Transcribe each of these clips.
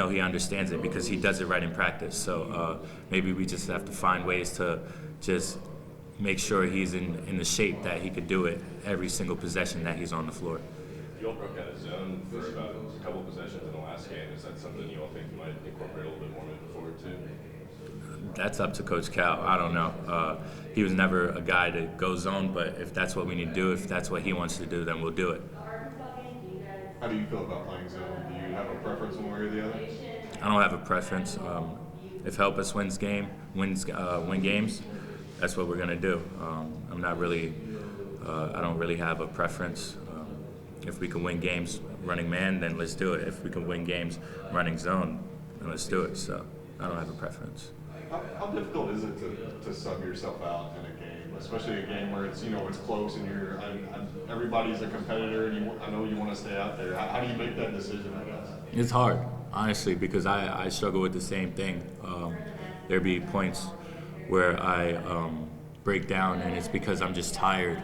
know he understands it because he does it right in practice. So maybe we just have to find ways to just make sure he's in the shape that he could do it every single possession that he's on the floor. You all broke out of zone for about a couple possessions in the last game. Is that something you all think you might incorporate a little bit more moving forward too? That's up to Coach Cal. I don't know. He was never a guy to go zone, but if that's what we need to do, if that's what he wants to do, then we'll do it. How do you feel about playing zone? Do you have a preference one way or the other? I don't have a preference. If help us win games, that's what we're gonna do. I'm not really. I don't really have a preference. If we can win games running man, then let's do it. If we can win games running zone, then let's do it. So I don't have a preference. How difficult is it to sub yourself out in a game, especially a game where it's it's close and everybody's a competitor and I know you want to stay out there. How do you make that decision? I guess it's hard, honestly, because I struggle with the same thing. There be points where I break down and it's because I'm just tired,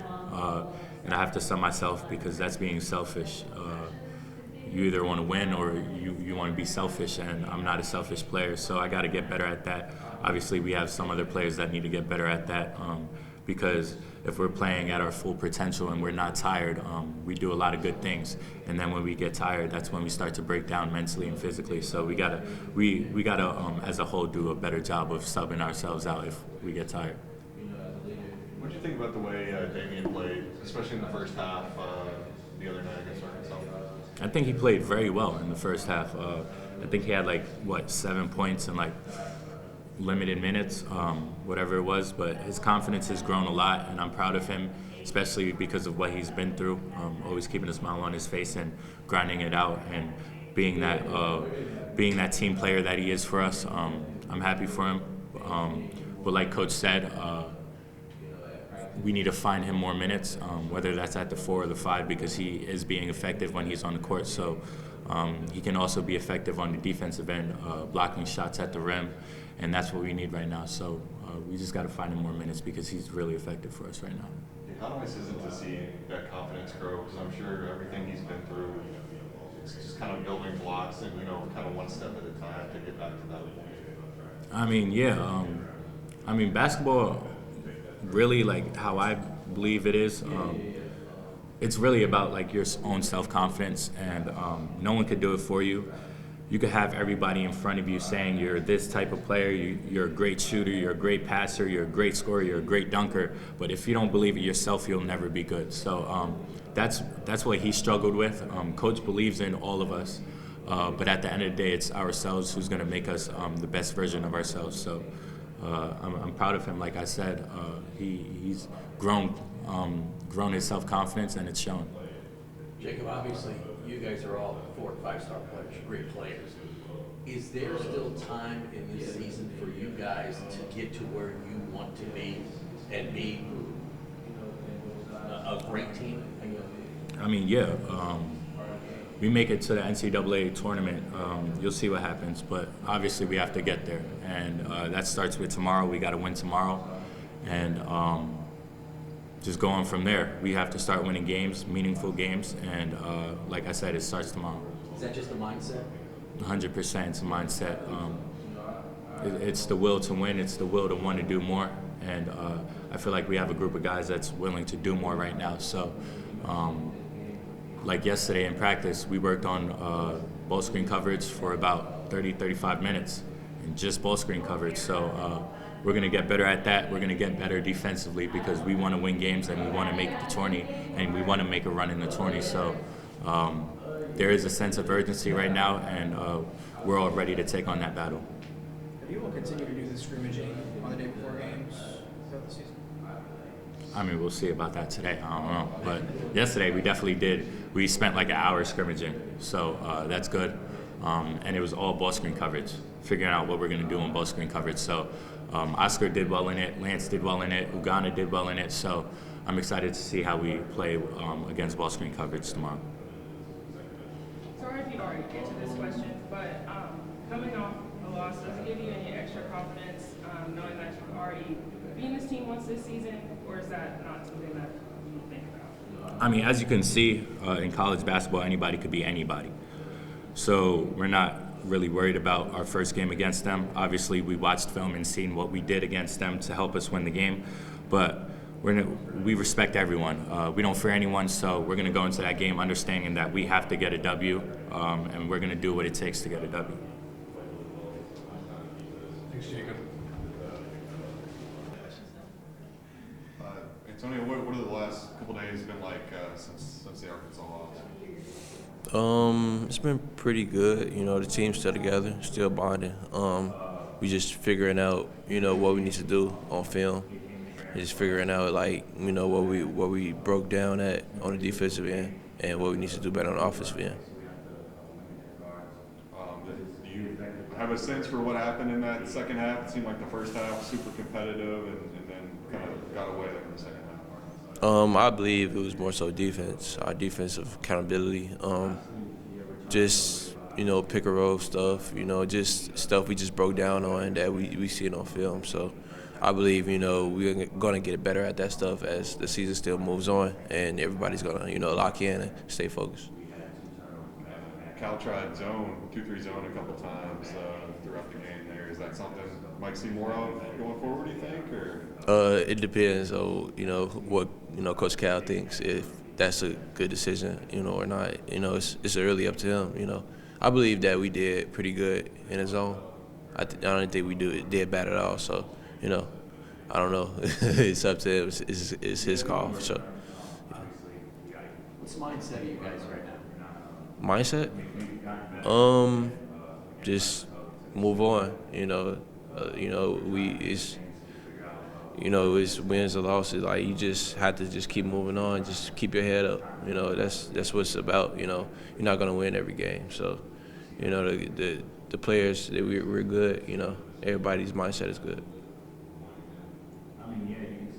and I have to sub myself because that's being selfish. You either want to win or you want to be selfish, and I'm not a selfish player, so I got to get better at that. Obviously, we have some other players that need to get better at that because if we're playing at our full potential and we're not tired, we do a lot of good things, and then when we get tired, that's when we start to break down mentally and physically. So we gotta as a whole do a better job of subbing ourselves out if we get tired. What do you think about the way Damian played, especially in the first half the other night against Arkansas? I think he played very well in the first half. I think he had 7 points in limited minutes, whatever it was. But his confidence has grown a lot, and I'm proud of him, especially because of what he's been through. Always keeping a smile on his face and grinding it out, and being that team player that he is for us. I'm happy for him. But like Coach said, we need to find him more minutes, whether that's at the 4 or the 5, because he is being effective when he's on the court. So he can also be effective on the defensive end, blocking shots at the rim, and that's what we need right now. So we just got to find him more minutes because he's really effective for us right now. How nice is it to see that confidence grow? Because I'm sure everything he's been through, it's just kind of building blocks and kind of one step at a time to get back to that point. I mean, yeah. Basketball. Really, how I believe it is, it's really about your own self-confidence, and no one could do it for you. You could have everybody in front of you saying you're this type of player, you're a great shooter, you're a great passer, you're a great scorer, you're a great dunker, but if you don't believe it yourself, you'll never be good. So that's what he struggled with. Coach believes in all of us, but at the end of the day, it's ourselves who's going to make us the best version of ourselves. So I'm proud of him. Like I said, he's grown his self-confidence, and it's shown. Jacob, obviously, you guys are all 4- and 5-star players, great players. Is there still time in this season for you guys to get to where you want to be and be a great team? I mean, yeah. We make it to the NCAA tournament, you'll see what happens. But obviously we have to get there, and that starts with tomorrow. We got to win tomorrow, and just going from there. We have to start winning games, meaningful games, and like I said, it starts tomorrow. Is that just a mindset? 100%, it's a mindset. It's the will to win. It's the will to want to do more, and I feel like we have a group of guys that's willing to do more right now. So. Like yesterday in practice, we worked on ball screen coverage for about 35 minutes, and just ball screen coverage. So we're going to get better at that. We're going to get better defensively because we want to win games and we want to make the tourney, and we want to make a run in the tourney. So there is a sense of urgency right now, and we're all ready to take on that battle. You will continue to do the scrimmaging on the day before games throughout the season? I mean, we'll see about that today. I don't know. But yesterday we definitely did. We spent an hour scrimmaging, so that's good. And it was all ball screen coverage, figuring out what we're going to do on ball screen coverage. So Oscar did well in it, Lance did well in it, Uganda did well in it. So I'm excited to see how we play against ball screen coverage tomorrow. Sorry if you already answered this question, but coming off a loss, does it give you any extra confidence knowing that you've already been this team once this season, or is that not something that you think about? I mean, as you can see, in college basketball, anybody could be anybody. So we're not really worried about our first game against them. Obviously, we watched film and seen what we did against them to help us win the game, but we respect everyone. We don't fear anyone, so we're going to go into that game understanding that we have to get a W, and we're going to do what it takes to get a W. Thanks, Jacob. Antonio, what are the last couple days been like since the Arkansas loss? It's been pretty good. The team's still together, still bonding. We just figuring out, what we need to do on film. Just figuring out, what we broke down at on the defensive end and what we need to do better on the offensive end. Do you have a sense for what happened in that second half? It seemed like the first half was super competitive and then kind of got away there in the second half. I believe it was more so defense, our defensive accountability. Just, pick and roll stuff, just stuff we just broke down on that we see it on film. So I believe, we're going to get better at that stuff as the season still moves on and everybody's going to, lock in and stay focused. Cal tried 2-3 zone a couple times throughout the game there. Is that something you might see more of going forward, do you think? Or? It depends on, what, Coach Cal thinks, if that's a good decision, or not. It's really up to him, I believe that we did pretty good in the zone. I don't think we did bad at all. So, I don't know. It's up to him. It's his call. So. What's the mindset of you guys right now? Mindset? Just move on. It's wins or losses. Like, you just have to just keep moving on. Just keep your head up. That's what it's about. You're not gonna win every game. So, the players, we're good. Everybody's mindset is good.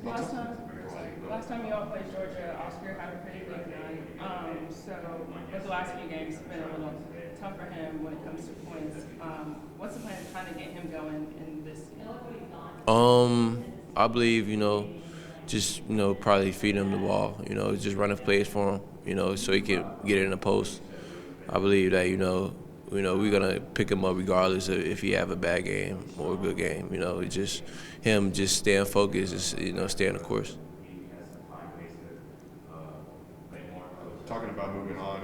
Last time you all played Georgia, Oscar had a pretty good run. So with the last few games, it's been a little tough for him when it comes to points. What's the plan to kind of get him going in this game? I believe, just, probably feed him the ball, just running plays for him, so he can get it in the post. I believe that, we're going to pick him up regardless of if he have a bad game or a good game. It's just him just staying focused, just, staying the course. Talking about moving on,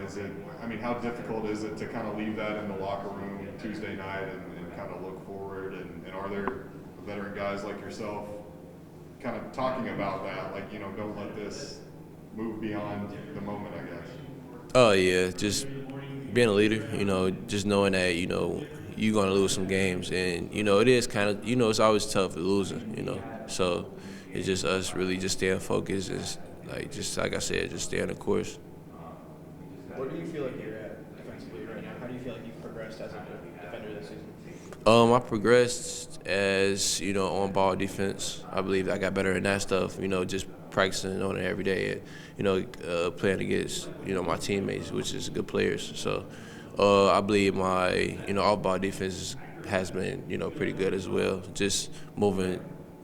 how difficult is it to kind of leave that in the locker room Tuesday night and kind of look forward? And are there veteran guys like yourself kind of talking about that, like, don't let this move beyond the moment, I guess? Oh, yeah, just being a leader, just knowing that, you're going to lose some games. And, it is kind of, it's always tough losing, So it's just us really just staying focused and, just like I said, just staying the course. Where do you feel like you're at defensively right now? How do you feel like you've progressed as a defender this season? I progressed as, on-ball defense. I believe I got better in that stuff, just practicing on it every day and, playing against, my teammates, which is good players. So I believe my, off-ball defense has been, pretty good as well. Just moving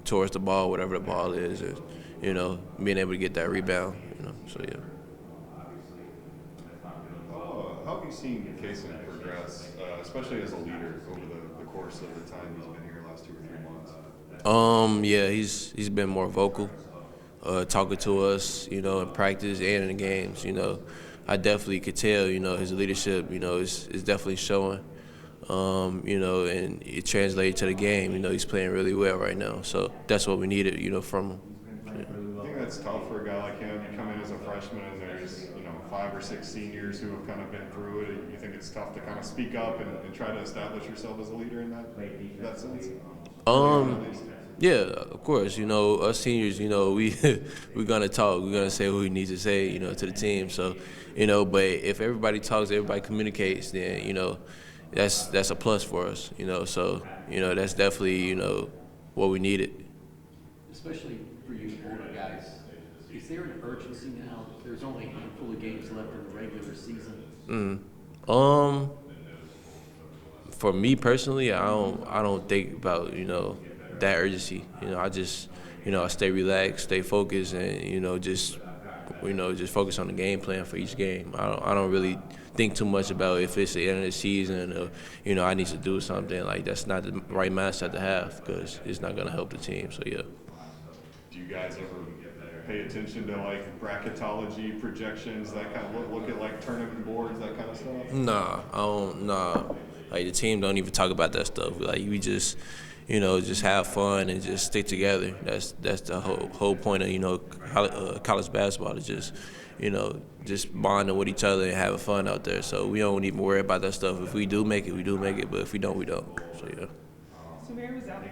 towards the ball, whatever the ball is, and, being able to get that rebound, so yeah. How have you seen Kason progress, especially as a leader over the course of the time he's been here, last 2 or 3 months? Yeah, he's been more vocal, talking to us, in practice and in the games. I definitely could tell, his leadership, is definitely showing. And it translated to the game. He's playing really well right now, so that's what we needed, from him. I think that's tough for a guy like him. You come in as a freshman and there's 5 or 6 seniors who have kind of been through it. You think it's tough to kind of speak up and try to establish yourself as a leader in that sense? Yeah, of course. Us seniors, we're gonna talk. We're gonna say what we need to say, to the team. So, but if everybody talks, everybody communicates, then that's a plus for us. So that's definitely what we needed. Especially for you older guys, is there an urgency now? There's only a handful of games left in the regular season. For me personally, I don't think about that urgency. I just I stay relaxed, stay focused, and just just focus on the game plan for each game. I don't really think too much about if it's the end of the season or, I need to do something. Like, that's not the right mindset to have because it's not going to help the team. So, yeah. Do you guys ever pay attention to like bracketology projections, that kind of look at like tournament boards, that kind of stuff? Nah, I don't. Nah, like the team don't even talk about that stuff. Like we just, just have fun and just stick together. That's the whole point of college basketball is just, just bonding with each other and having fun out there. So we don't even worry about that stuff. If we do make it, we do make it. But if we don't, we don't. So yeah. So where was that